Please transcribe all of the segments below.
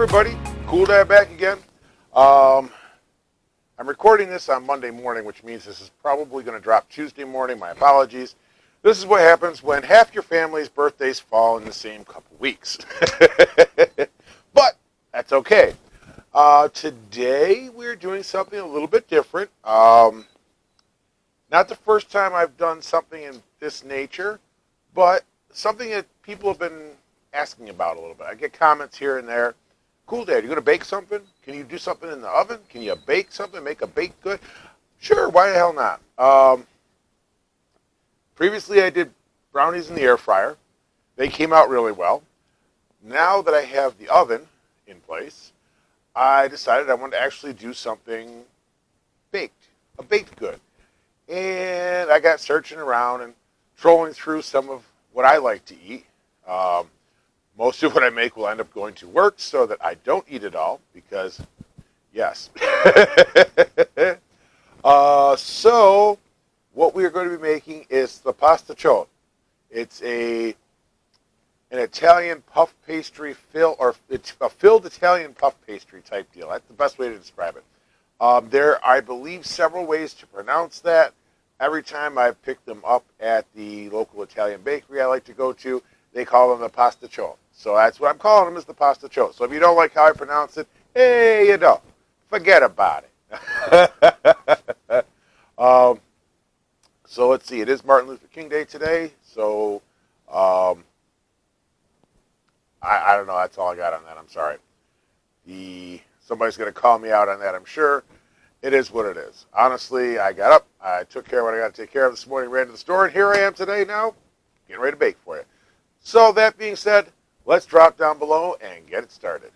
everybody, cool to have back again. I'm recording this on Monday morning, which means this is probably going to drop Tuesday morning. My apologies. This is what happens when half your family's birthdays fall in the same couple weeks. But that's okay. Today we're doing something a little bit different. Not the first time I've done something in this nature, but something that people have been asking about a little bit. I get comments here and there. Cool, Dad, you going to bake something? Can you do something in the oven? Can you bake something, make a baked good? Sure, why the hell not? Previously, I did brownies in the air fryer. They came out really well. Now that I have the oven in place, I decided I wanted to actually do something baked, a baked good. And I got searching around and trolling through some of what I like to eat. Most of what I make will end up going to work so that I don't eat it all because, yes. So what we are going to be making is the Pasticciotti. It's an Italian puff pastry it's a filled Italian puff pastry type deal. That's the best way to describe it. There are, I believe, several ways to pronounce that. Every time I've picked them up at the local Italian bakery I like to go to, they call them the Pasticciotti. So that's what I'm calling them, is the Pasticciotti. So if you don't like how I pronounce it, hey, you know, forget about it. So let's see. It is Martin Luther King Day today. So I don't know. That's all I got on that. I'm sorry. Somebody's going to call me out on that, I'm sure. It is what it is. Honestly, I got up. I took care of what I got to take care of this morning, ran to the store, and here I am today now, getting ready to bake for you. So that being said, let's drop down below and get it started.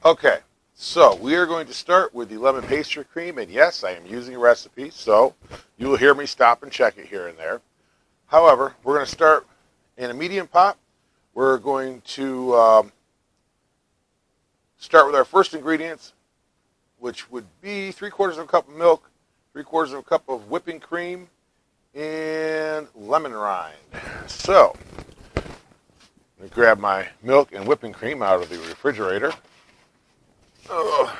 Okay, so we are going to start with the lemon pastry cream, and yes, I am using a recipe, so you will hear me stop and check it here and there. However, we're going to start in a medium pot. We're going to start with our first ingredients, which would be 3/4 of a cup of milk, 3/4 of a cup of whipping cream, and lemon rind. So, I'm going to grab my milk and whipping cream out of the refrigerator. I'm going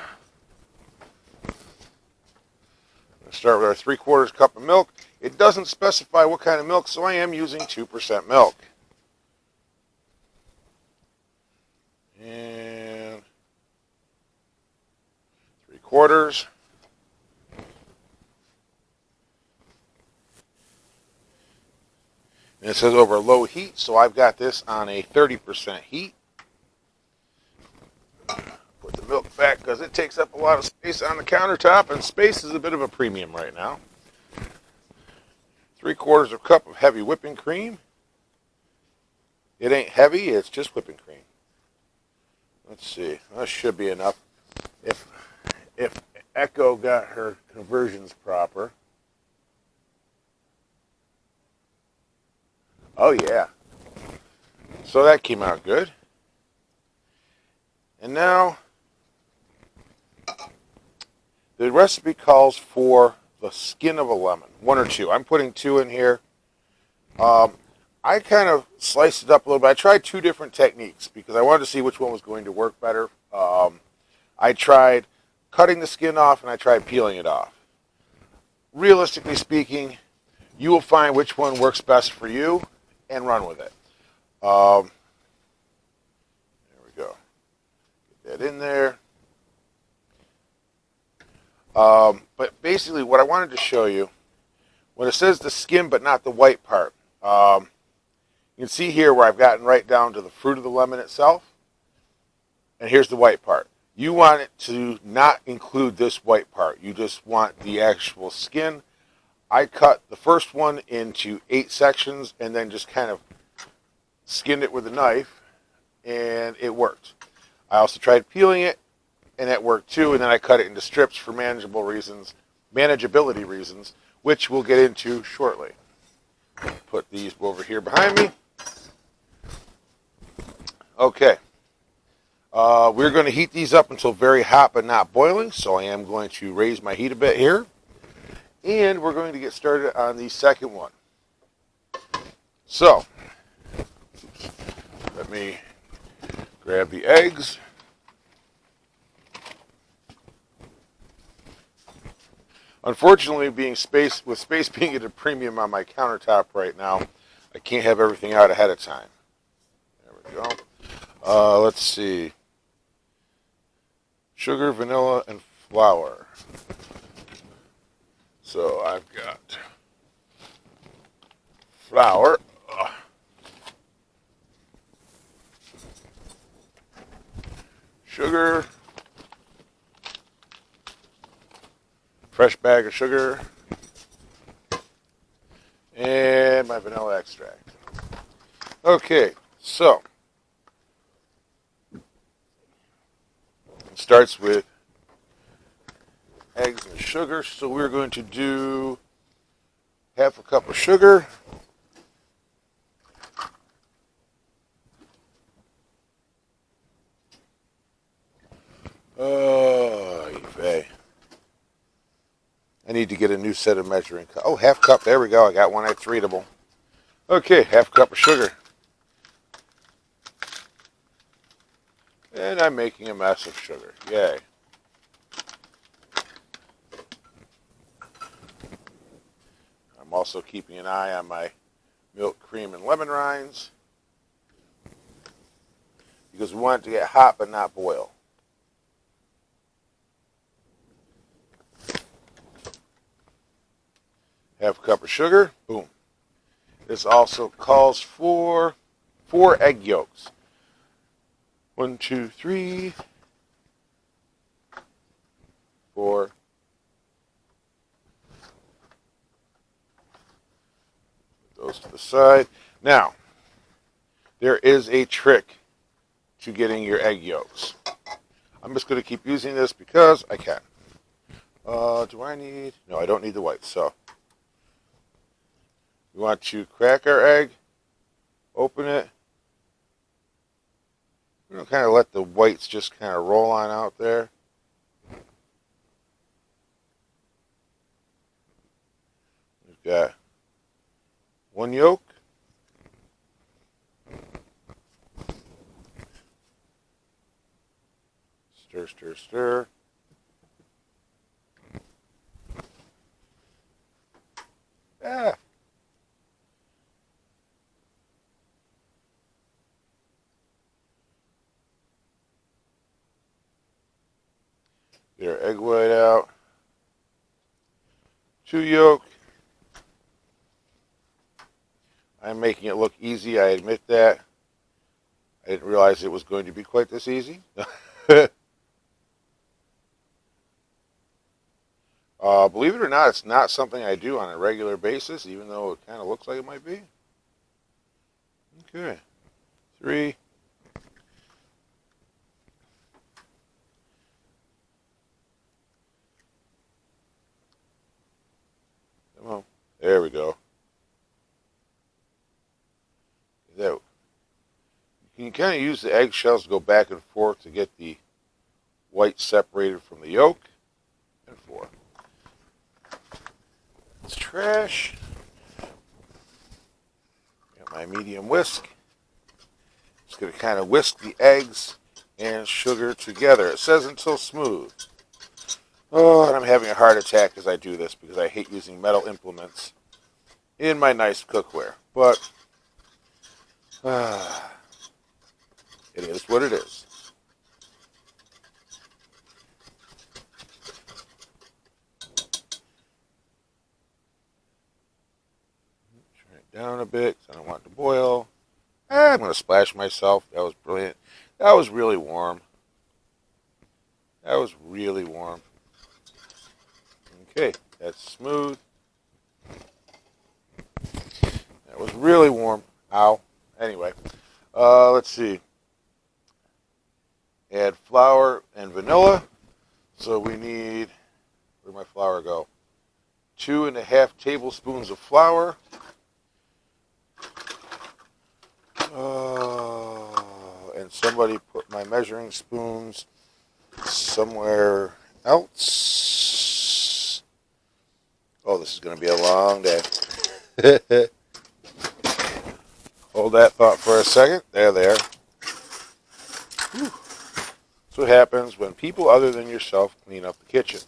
to start with our 3/4 cup of milk. It doesn't specify what kind of milk, so I am using 2% milk. And 3/4. And it says over low heat, so I've got this on a 30% heat. Put the milk back because it takes up a lot of space on the countertop, and space is a bit of a premium right now. 3/4 of a cup of heavy whipping cream. It ain't heavy, it's just whipping cream. Let's see, that should be enough. If Echo got her conversions proper. Oh yeah. So that came out good. And now, the recipe calls for the skin of a lemon, 1 or 2. I'm putting 2 in here. I kind of sliced it up a little bit. I tried 2 different techniques because I wanted to see which one was going to work better. I tried cutting the skin off and I tried peeling it off. Realistically speaking, you will find which one works best for you and run with it. There we go. Get that in there. But basically what I wanted to show you, when it says the skin but not the white part, you can see here where I've gotten right down to the fruit of the lemon itself. And here's the white part. You want it to not include this white part. You just want the actual skin. I cut the first one into 8 sections and then just kind of skinned it with a knife, and it worked. I also tried peeling it, and that worked too, and then I cut it into strips for manageability reasons, which we'll get into shortly. Put these over here behind me. Okay. We're going to heat these up until very hot but not boiling, so I am going to raise my heat a bit here. And we're going to get started on the second one. So, let me Grab the eggs. Unfortunately, with space being at a premium on my countertop right now, I can't have everything out ahead of time. There we go. Let's see. Sugar, vanilla, and flour. So I've got flour. Sugar. Fresh bag of sugar. And my vanilla extract. Okay, so it starts with eggs and sugar. So we're going to do half a cup of sugar. Oh, vey. I need to get a new set of measuring cups. Oh, half cup. There we go. I got one that's readable. Okay, half cup of sugar. And I'm making a mess of sugar. Yay. I'm also keeping an eye on my milk, cream, and lemon rinds because we want it to get hot but not boil. Half a cup of sugar. Boom. This also calls for 4 egg yolks. 1, 2, 3, 4. Put those to the side. Now, there is a trick to getting your egg yolks. I'm just going to keep using this because I can. Do I need... No, I don't need the whites. So, we want to crack our egg, open it. We're going to kind of let the whites just kind of roll on out there. We've got 1 yolk. Stir, stir, stir. Ah. Get our egg white out. 2 yolk. I'm making it look easy, I admit that. I didn't realize it was going to be quite this easy. Believe it or not, it's not something I do on a regular basis, even though it kind of looks like it might be. Okay. 3. Come on. There we go. That, you can kind of use the eggshells to go back and forth to get the white separated from the yolk. And 4. It's trash. Got my medium whisk. Just going to kind of whisk the eggs and sugar together. It says until smooth. Oh, and I'm having a heart attack as I do this because I hate using metal implements in my nice cookware. But it is what it is. Turn it down a bit because I don't want it to boil. I'm going to splash myself. That was brilliant. That was really warm. That was really warm. Okay, that's smooth. That was really warm. Ow. Anyway, let's see. Add flour and vanilla. So we need, where'd my flour go? 2.5 tablespoons of flour. And somebody put my measuring spoons somewhere else. Oh, this is going to be a long day. Hold that thought for a second. There they are. That's what happens when people other than yourself clean up the kitchen.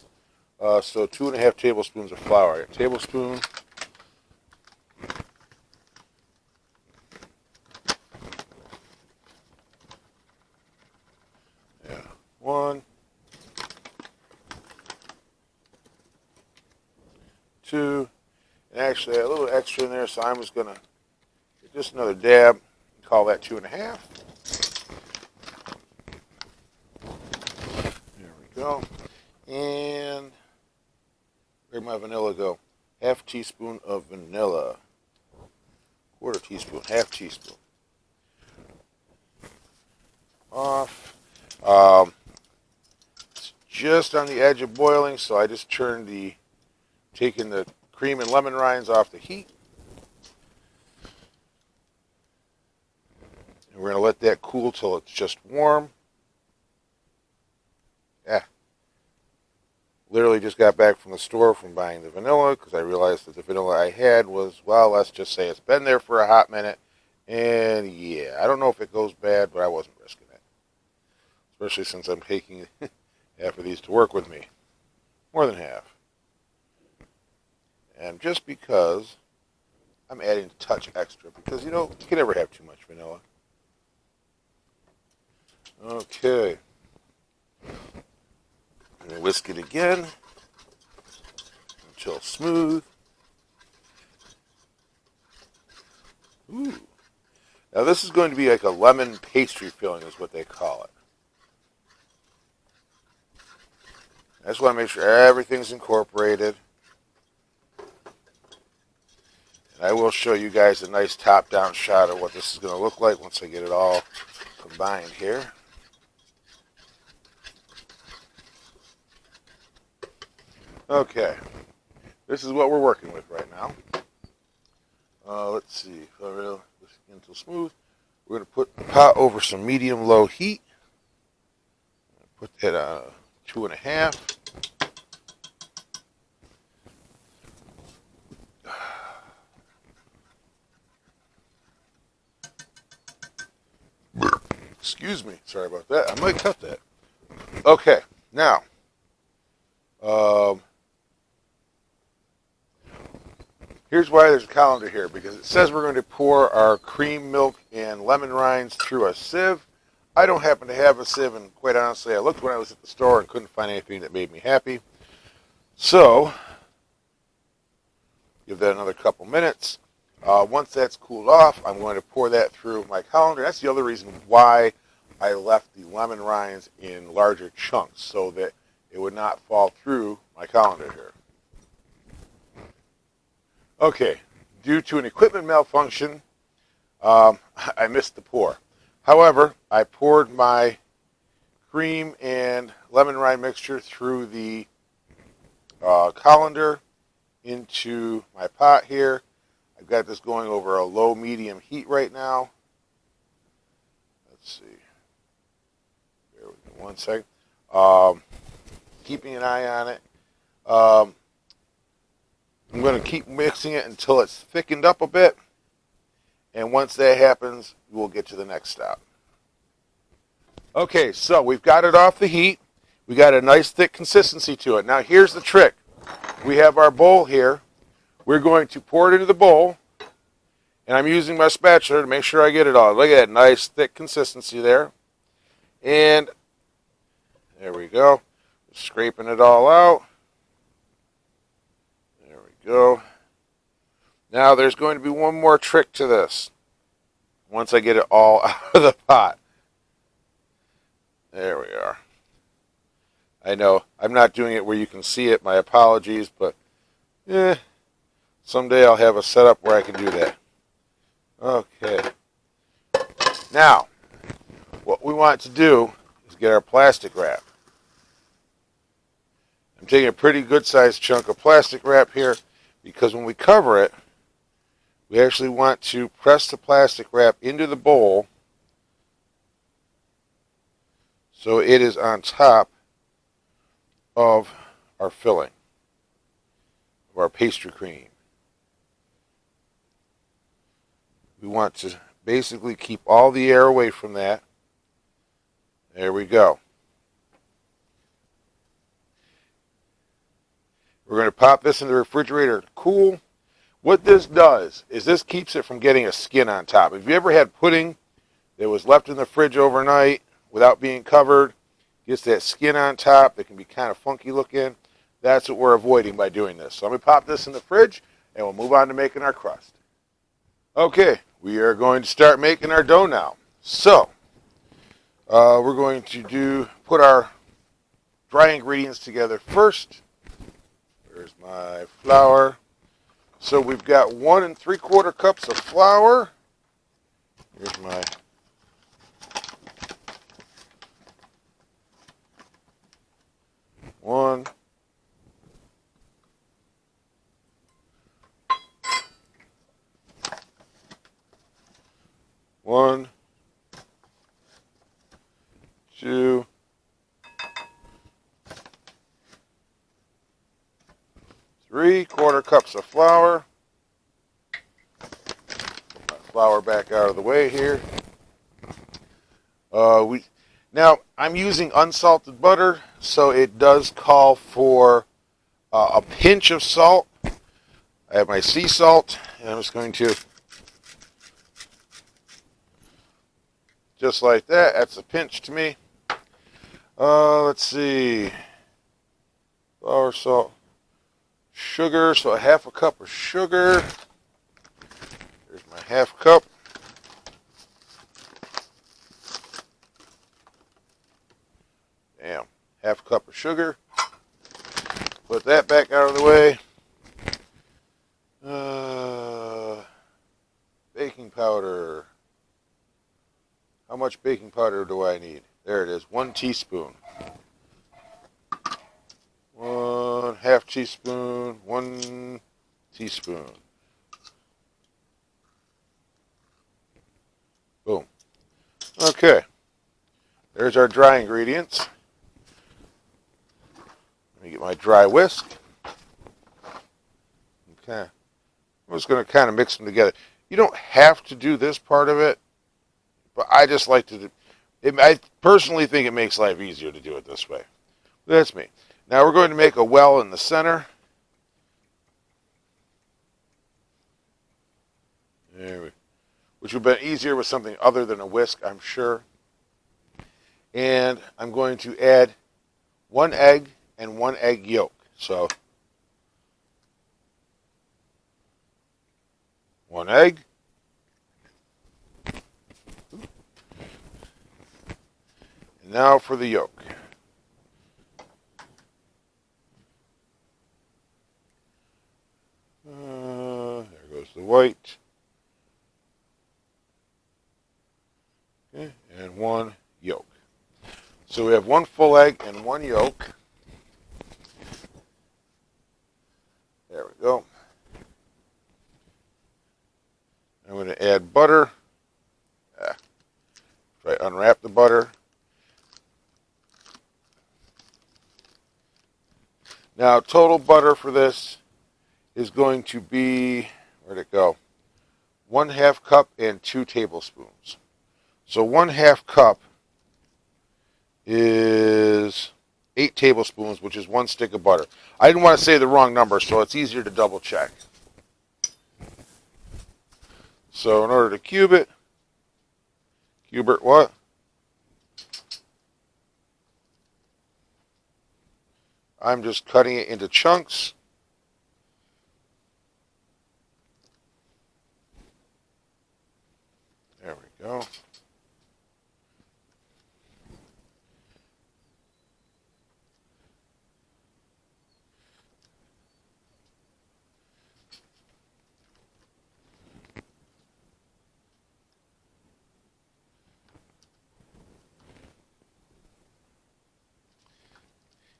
So 2.5 tablespoons of flour. A tablespoon. Yeah. 1, 2, and actually a little extra in there, so I'm just going to get just another dab. Call that 2.5. There we go. And where'd my vanilla go? Half teaspoon of vanilla. Quarter teaspoon, half teaspoon. Off. It's just on the edge of boiling, so I just taking the cream and lemon rinds off the heat. And we're going to let that cool till it's just warm. Yeah. Literally just got back from the store from buying the vanilla because I realized that the vanilla I had was, well, let's just say it's been there for a hot minute. And yeah, I don't know if it goes bad, but I wasn't risking it. Especially since I'm taking half of these to work with me. More than half. And just because I'm adding a touch extra, because you can never have too much vanilla. Okay. And whisk it again until smooth. Ooh. Now this is going to be like a lemon pastry filling is what they call it. I just want to make sure everything's incorporated. And I will show you guys a nice top-down shot of what this is going to look like once I get it all combined here. Okay, this is what we're working with right now. Let's see, if I really this until smooth. We're going to put the pot over some medium-low heat. Put that on 2.5. Excuse me, sorry about that. I might cut that. Okay, now. Here's why there's a colander here, because it says we're going to pour our cream, milk, and lemon rinds through a sieve. I don't happen to have a sieve, and quite honestly, I looked when I was at the store and couldn't find anything that made me happy. So, give that another couple minutes. Once that's cooled off, I'm going to pour that through my colander. That's the other reason why I left the lemon rinds in larger chunks, so that it would not fall through my colander here. Okay, due to an equipment malfunction, I missed the pour. However, I poured my cream and lemon rind mixture through the colander into my pot here. I've got this going over a low-medium heat right now. Let's see. Bear with me 1 second. Keeping an eye on it. I'm going to keep mixing it until it's thickened up a bit. And once that happens, we'll get to the next step. Okay, so we've got it off the heat. We got a nice thick consistency to it. Now here's the trick. We have our bowl here. We're going to pour it into the bowl. And I'm using my spatula to make sure I get it all. Look at that nice thick consistency there. And there we go. Scraping it all out. There we go. Now there's going to be one more trick to this. Once I get it all out of the pot. There we are. I know I'm not doing it where you can see it. My apologies, but someday I'll have a setup where I can do that. Okay. Now, what we want to do is get our plastic wrap. I'm taking a pretty good sized chunk of plastic wrap here because when we cover it, we actually want to press the plastic wrap into the bowl so it is on top of our filling, of our pastry cream. We want to basically keep all the air away from that. There we go. We're going to pop this in the refrigerator to cool. What this does is this keeps it from getting a skin on top. If you ever had pudding that was left in the fridge overnight without being covered, gets that skin on top that can be kind of funky looking, that's what we're avoiding by doing this. So I'm going to pop this in the fridge and we'll move on to making our crust. Okay, we are going to start making our dough now. So we're going to put our dry ingredients together first. There's my flour. So we've got 1 3/4 cups of flour. Here's my one. One, 2, 3/4 cups of flour. Put my flour back out of the way here. Now I'm using unsalted butter, so it does call for a pinch of salt. I have my sea salt, and I'm just going to, just like that. That's a pinch to me. Let's see. Flour, salt, sugar. So a 1/2 cup of sugar. Here's my 1/2 cup. Damn, 1/2 cup of sugar. Put that back out of the way. Baking powder. How much baking powder do I need? There it is, 1 teaspoon. 1/2 teaspoon, 1 teaspoon. Boom. Okay. There's our dry ingredients. Let me get my dry whisk. Okay. I'm just going to kind of mix them together. You don't have to do this part of it, but I just like to do it. I personally think it makes life easier to do it this way. That's me. Now we're going to make a well in the center. Which would have been easier with something other than a whisk, I'm sure. And I'm going to add 1 egg and 1 egg yolk. So 1 egg. And now for the yolk. There goes the white. Okay, and 1 yolk. So we have 1 full egg and 1 yolk. There we go. I'm going to add butter. Try to unwrap the butter. Now, total butter for this is going to be, where'd it go? 1/2 cup and 2 tablespoons. So 1/2 cup is 8 tablespoons, which is 1 stick of butter. I didn't want to say the wrong number, so it's easier to double check. So in order to cube it what? I'm just cutting it into chunks. There we go.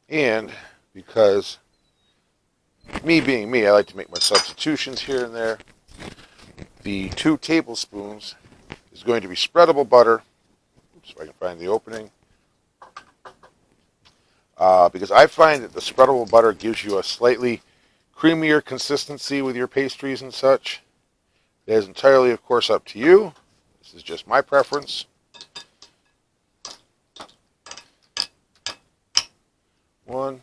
And because me being me, I like to make my substitutions here and there. The 2 tablespoons is going to be spreadable butter. Oops, if I can find the opening. Because I find that the spreadable butter gives you a slightly creamier consistency with your pastries and such. It is entirely, of course, up to you. This is just my preference. 1,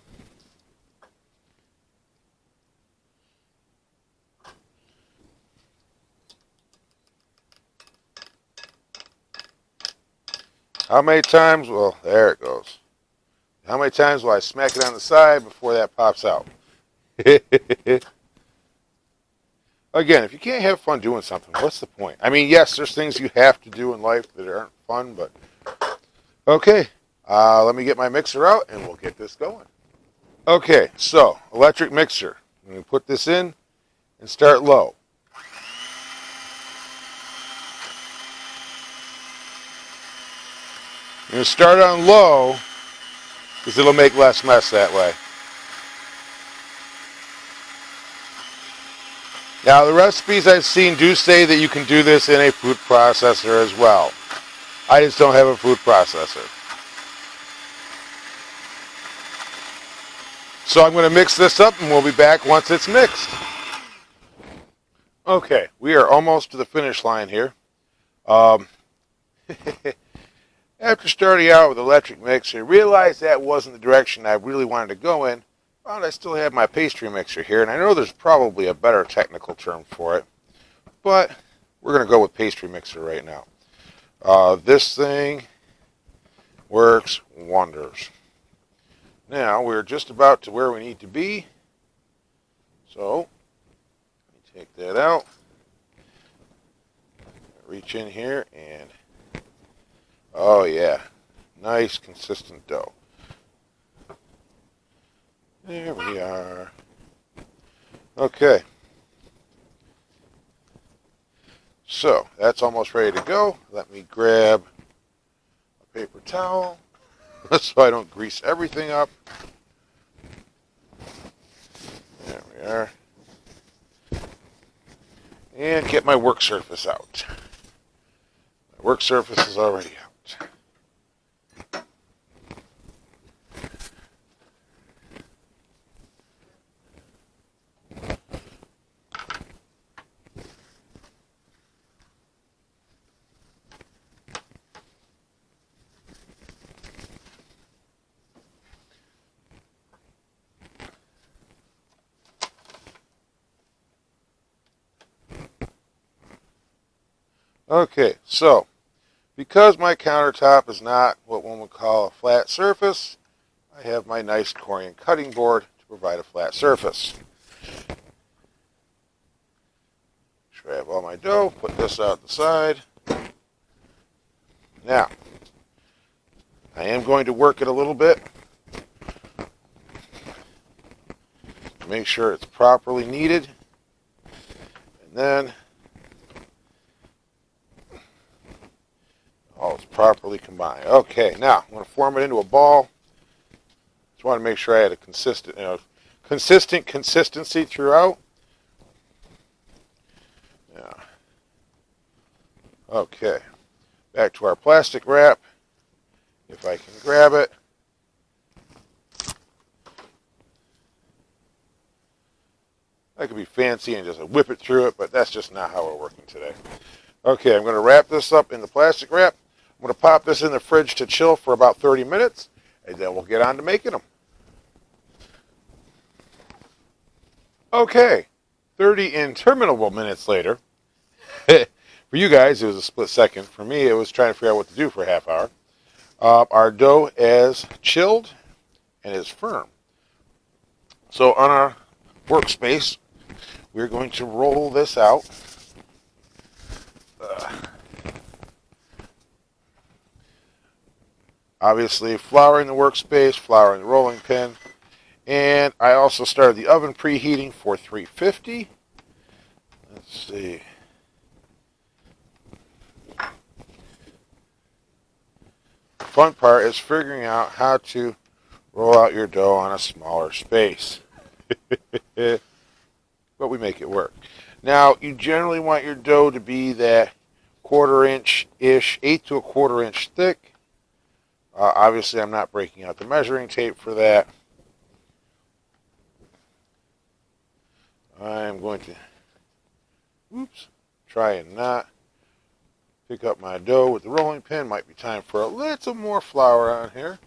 How many times? Well, there it goes. How many times will I smack it on the side before that pops out? Again, if you can't have fun doing something, what's the point? I mean, yes, there's things you have to do in life that aren't fun, but okay. Let me get my mixer out and we'll get this going. Okay, so electric mixer. I'm going to put this in and start low. I'm going to start on low because it'll make less mess that way. Now, the recipes I've seen do say that you can do this in a food processor as well. I just don't have a food processor. So I'm going to mix this up and we'll be back once it's mixed. Okay, we are almost to the finish line here. After starting out with electric mixer, I realized that wasn't the direction I really wanted to go in. Found I still have my pastry mixer here, and I know there's probably a better technical term for it, but we're going to go with pastry mixer right now. This thing works wonders. Now we're just about to where we need to be, so let me take that out, reach in here, and oh yeah, nice consistent dough. There we are. Okay. So, that's almost ready to go. Let me grab a paper towel so I don't grease everything up. There we are. And get my work surface out. My work surface is already out. Okay, so because my countertop is not what one would call a flat surface, I have my nice Corian cutting board to provide a flat surface. Grab all my dough, put this out the side. Now, I am going to work it a little bit to make sure it's properly kneaded, and then all is properly combined. Okay, now I'm going to form it into a ball. Just want to make sure I had a consistent consistency throughout. Yeah. Okay, back to our plastic wrap. If I can grab it. I could be fancy and just whip it through it, but that's just not how we're working today. Okay, I'm going to wrap this up in the plastic wrap. I'm going to pop this in the fridge to chill for about 30 minutes, and then we'll get on to making them. Okay, 30 interminable minutes later. For you guys, it was a split second. For me, it was trying to figure out what to do for a half hour. Our dough is chilled and is firm. So on our workspace, we're going to roll this out. Obviously, flouring the workspace, flouring the rolling pin. And I also started the oven preheating for 350. Let's see. The fun part is figuring out how to roll out your dough on a smaller space. But we make it work. Now, you generally want your dough to be that 1/4 inch-ish, 1/8 to 1/4 inch thick. Obviously, I'm not breaking out the measuring tape for that. I'm going to, try and not pick up my dough with the rolling pin. Might be time for a little more flour on here.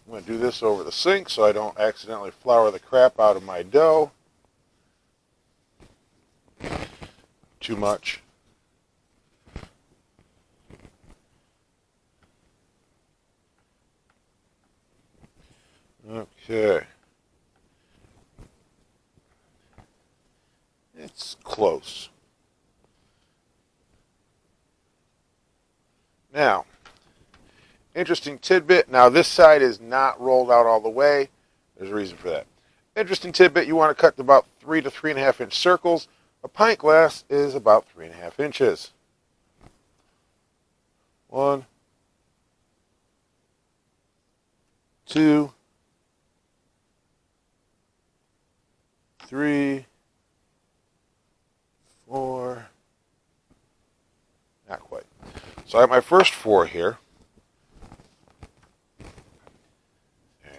I'm going to do this over the sink so I don't accidentally flour the crap out of my dough. Too much. Okay. It's close. Now, interesting tidbit. Now, this side is not rolled out all the way. There's a reason for that. Interesting tidbit, you want to cut about 3 to 3.5 inch circles. A pint glass is about 3.5 inches. 1, 2, 3, 4. Not quite. So I have my first 4 here.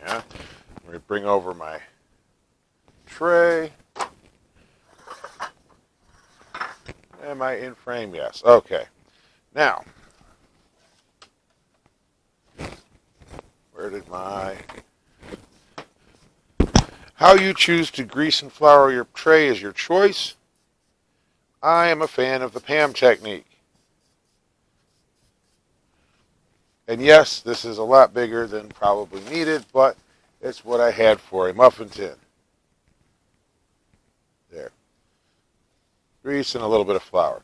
Yeah. Let me bring over my tray. Am I in frame? Yes. Okay. Now, where did my... How you choose to grease and flour your tray is your choice. I am a fan of the Pam technique. And yes, this is a lot bigger than probably needed, but it's what I had for a muffin tin. There. Grease and a little bit of flour.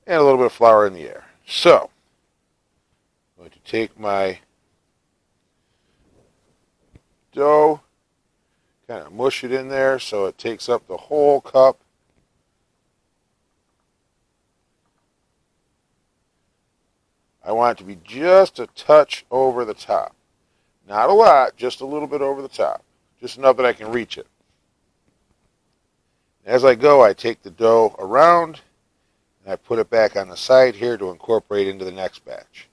And a little bit of flour in the air. So, I'm going to take my dough, kind of mush it in there so it takes up the whole cup. I want it to be just a touch over the top. Not a lot, just a little bit over the top. Just enough that I can reach it. As I go, I take the dough around and I put it back on the side here to incorporate into the next batch.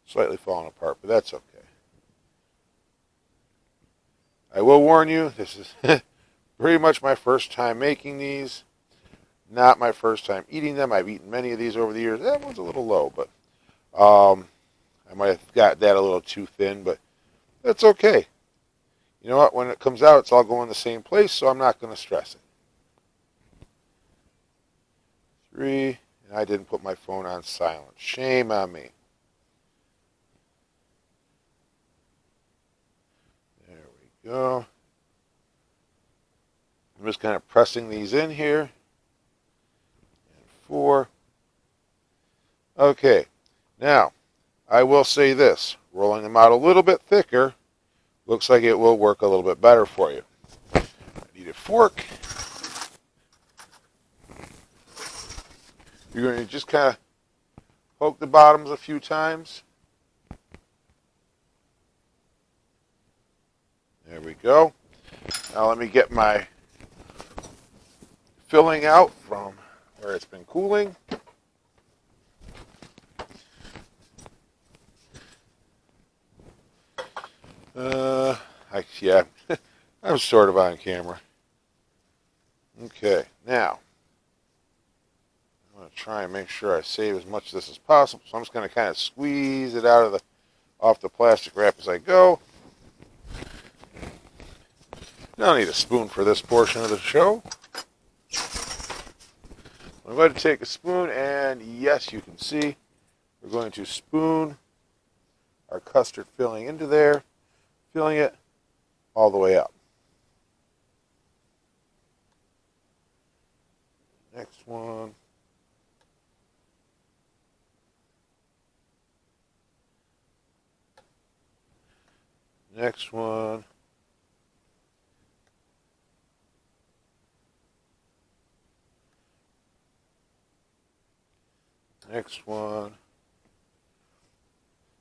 Slightly falling apart, but that's okay. I will warn you, this is pretty much my first time making these. Not my first time eating them. I've eaten many of these over the years. That one's a little low, but I might have got that a little too thin, but that's okay. You know what? When it comes out, it's all going the same place, so I'm not going to stress it. 3, and I didn't put my phone on silent. Shame on me. There we go. I'm just kind of pressing these in here. 4. Okay, now I will say this, rolling them out a little bit thicker looks like it will work a little bit better for you. I need a fork. You're going to just kind of poke the bottoms a few times. There we go. Now let me get my filling out from where it's been cooling. Yeah, I'm sort of on camera. Okay, now I'm going to try and make sure I save as much of this as possible. So I'm just going to kind of squeeze it out of off the plastic wrap as I go. I don't need a spoon for this portion of the show. I'm going to take a spoon, and yes, you can see we're going to spoon our custard filling into there, filling it all the way up. Next one. Next one. Next one.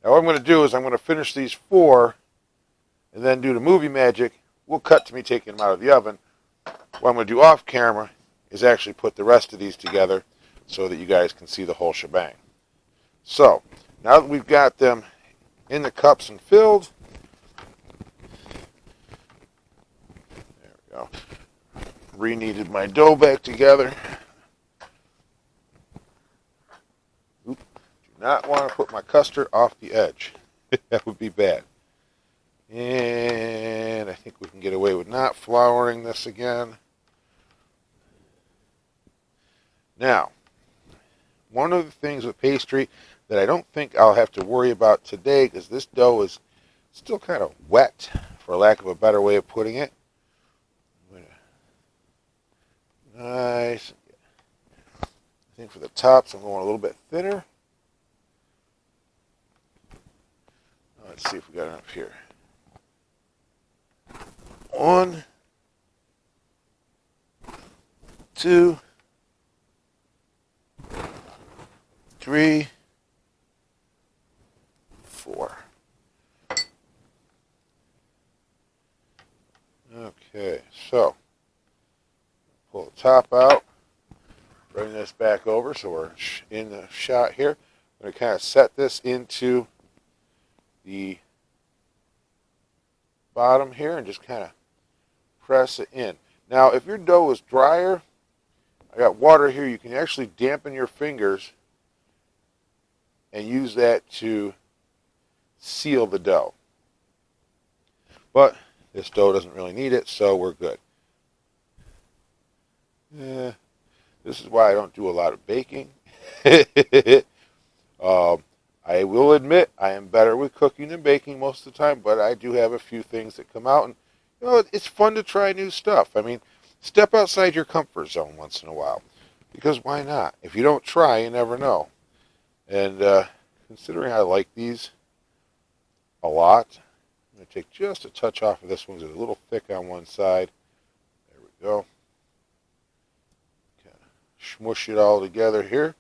Now what I'm going to do is I'm going to finish these 4 and then do the movie magic. We'll cut to me taking them out of the oven. What I'm going to do off camera is actually put the rest of these together so that you guys can see the whole shebang. So, now that we've got them in the cups and filled, there we go. Re-kneaded my dough back together. Oop, do not want to put my custard off the edge. That would be bad. And I think we can get away with not flouring this again. Now, one of the things with pastry, that I don't think I'll have to worry about today because this dough is still kind of wet, for lack of a better way of putting it. Nice. I think for the tops I'm going a little bit thinner. Let's see if we got enough here. 1, 2, 3, 4. Okay, so pull the top out, bring this back over so we're in the shot here. I'm going to kind of set this into the bottom here and just kind of press it in. Now, if your dough is drier, I got water here, you can actually dampen your fingers and use that to seal the dough. But this dough doesn't really need it, so we're good. This is why I don't do a lot of baking. I will admit I am better with cooking than baking most of the time, but I do have a few things that come out, and it's fun to try new stuff. I mean, step outside your comfort zone once in a while, because why not? If you don't try, you never know. And considering I like these a lot, I'm going to take just a touch off of this one because it's a little thick on one side. There we go. Kind of smush it all together here.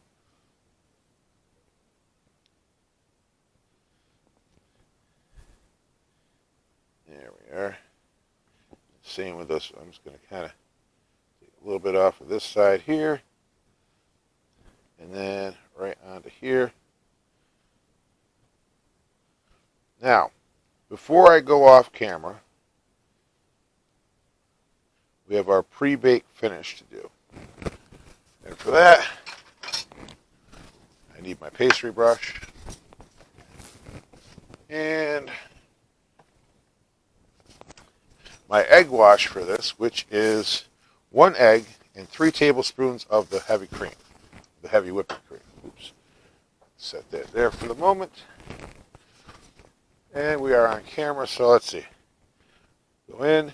There we are. Same with this one. I'm just going to kind of take a little bit off of this side here. And then right onto here. Now, before I go off camera, we have our pre-bake finish to do. And for that, I need my pastry brush and my egg wash for this, which is 1 egg and 3 tablespoons of the heavy cream, the heavy whipping cream. Oops. Set that there for the moment. And we are on camera, so let's see. Go in,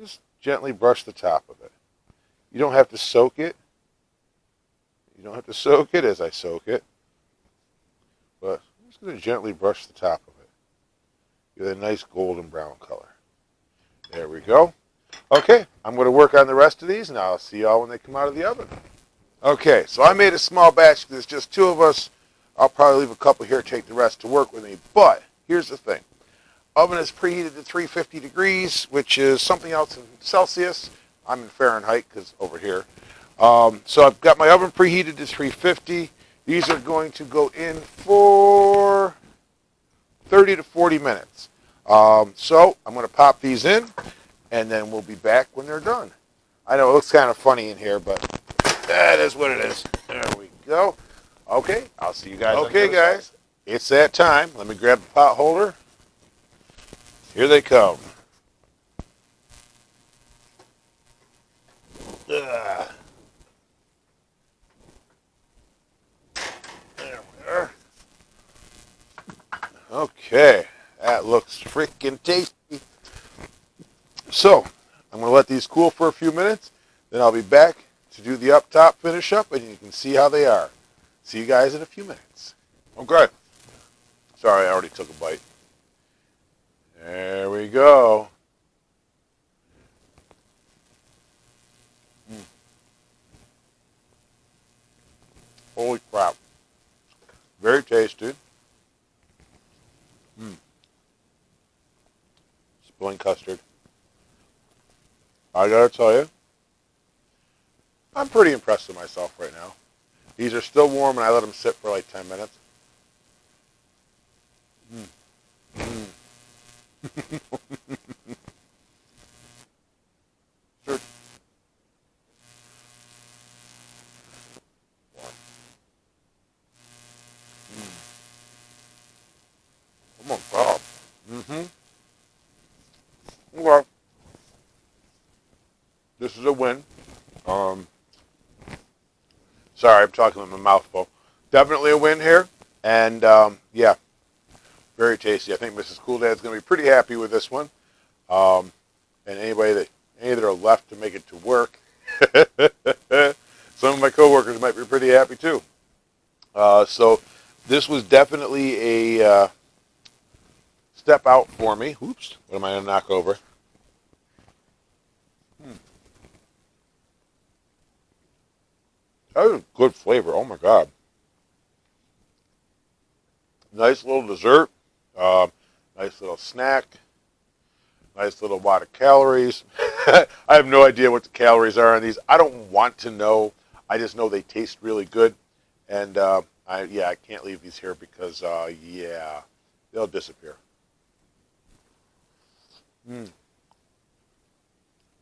just gently brush the top of it. You don't have to soak it. You don't have to soak it as I soak it. But I'm just going to gently brush the top of it. Get a nice golden brown color. There we go. Okay, I'm going to work on the rest of these, and I'll see y'all when they come out of the oven. Okay, so I made a small batch because there's just 2 of us. I'll probably leave a couple here, take the rest to work with me. But here's the thing. Oven is preheated to 350 degrees, which is something else in Celsius. I'm in Fahrenheit because over here. So I've got my oven preheated to 350. These are going to go in for 30 to 40 minutes. So I'm going to pop these in, and then we'll be back when they're done. I know it looks kind of funny in here, but that is what it is. There we go. Okay, I'll see you guys. Okay, guys, it's that time. Let me grab the pot holder. Here they come. There we are. Okay, that looks freaking tasty. So, I'm going to let these cool for a few minutes. Then I'll be back to do the up top finish up, and you can see how they are. See you guys in a few minutes. Okay. Sorry, I already took a bite. There we go. Holy crap. Very tasty. Spilling custard. I gotta tell you, I'm pretty impressed with myself right now. These are still warm, and I let them sit for like 10 minutes. Sure. Oh my God. Okay. This is a win. Sorry, I'm talking with my mouth full. definitely a win here. And yeah, very tasty. I think Mrs. Cool Dad's going to be pretty happy with this one. And any that are left to make it to work, some of my coworkers might be pretty happy too. So this was definitely a step out for me. Oops, what am I going to knock over? That was good flavor. Oh my God. Nice little dessert. Nice little snack. Nice little wad of calories. I have no idea what the calories are on these. I don't want to know. I just know they taste really good. And I can't leave these here because yeah, they'll disappear.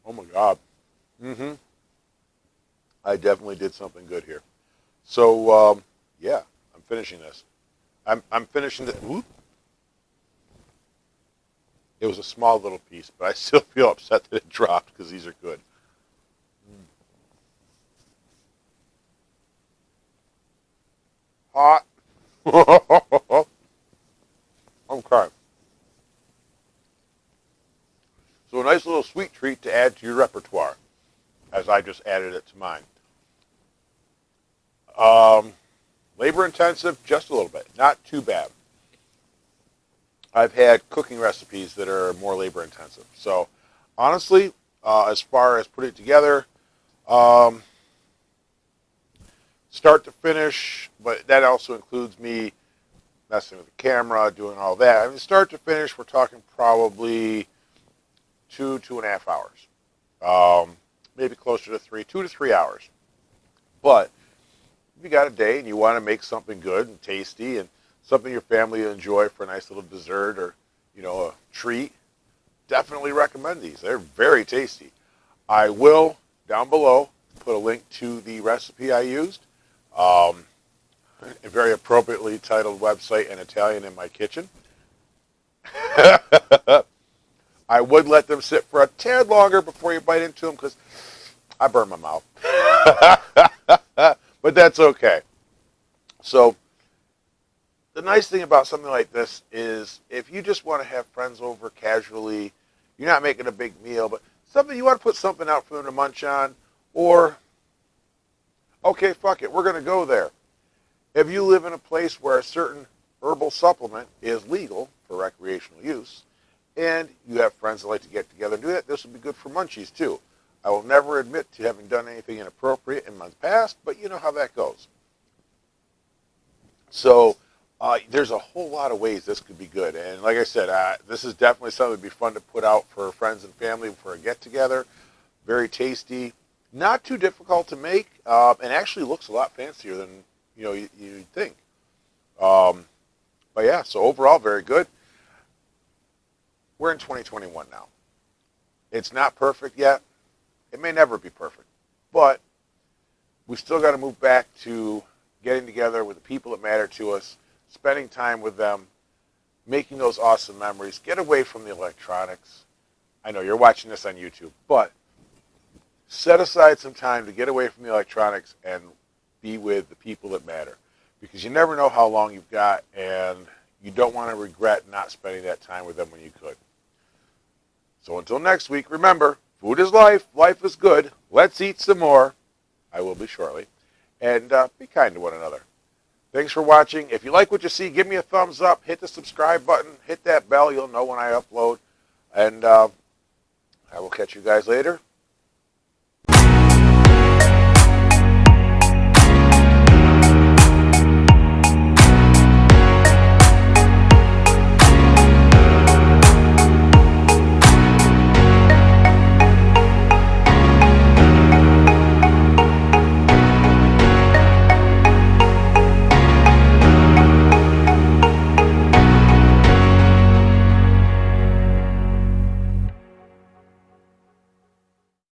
Oh my God. I definitely did something good here. So yeah, I'm finishing this. I'm finishing the. Whoop. It was a small little piece, but I still feel upset that it dropped because these are good. Hot. Okay. So a nice little sweet treat to add to your repertoire, as I just added it to mine. Labor intensive, just a little bit. Not too bad. I've had cooking recipes that are more labor intensive. So honestly, as far as putting it together, start to finish, but that also includes me messing with the camera, doing all that. I mean, start to finish, we're talking probably 2.5 hours. Maybe closer to 2 to 3 hours. But if you got a day and you want to make something good and tasty and something your family will enjoy for a nice little dessert or, a treat, definitely recommend these. They're very tasty. I will, down below, put a link to the recipe I used. A very appropriately titled website, An Italian in My Kitchen. I would let them sit for a tad longer before you bite into them because I burn my mouth. But that's okay. So the nice thing about something like this is if you just want to have friends over casually, you're not making a big meal, but something you want to put something out for them to munch on, or, okay, fuck it, we're going to go there. If you live in a place where a certain herbal supplement is legal for recreational use, and you have friends that like to get together and do that, this would be good for munchies too. I will never admit to having done anything inappropriate in my past, but you know how that goes. So there's a whole lot of ways this could be good. And like I said, this is definitely something that would be fun to put out for friends and family for a get-together. Very tasty. Not too difficult to make, and actually looks a lot fancier than you'd think. But yeah, so overall, very good. We're in 2021 now. It's not perfect yet. It may never be perfect. But we've still got to move back to getting together with the people that matter to us, spending time with them, making those awesome memories. Get away from the electronics. I know you're watching this on YouTube, but set aside some time to get away from the electronics and be with the people that matter. Because you never know how long you've got, and you don't want to regret not spending that time with them when you could. So until next week, remember, food is life, life is good. Let's eat some more. I will be shortly. And be kind to one another. Thanks for watching. If you like what you see, give me a thumbs up. Hit the subscribe button. Hit that bell. You'll know when I upload. And I will catch you guys later.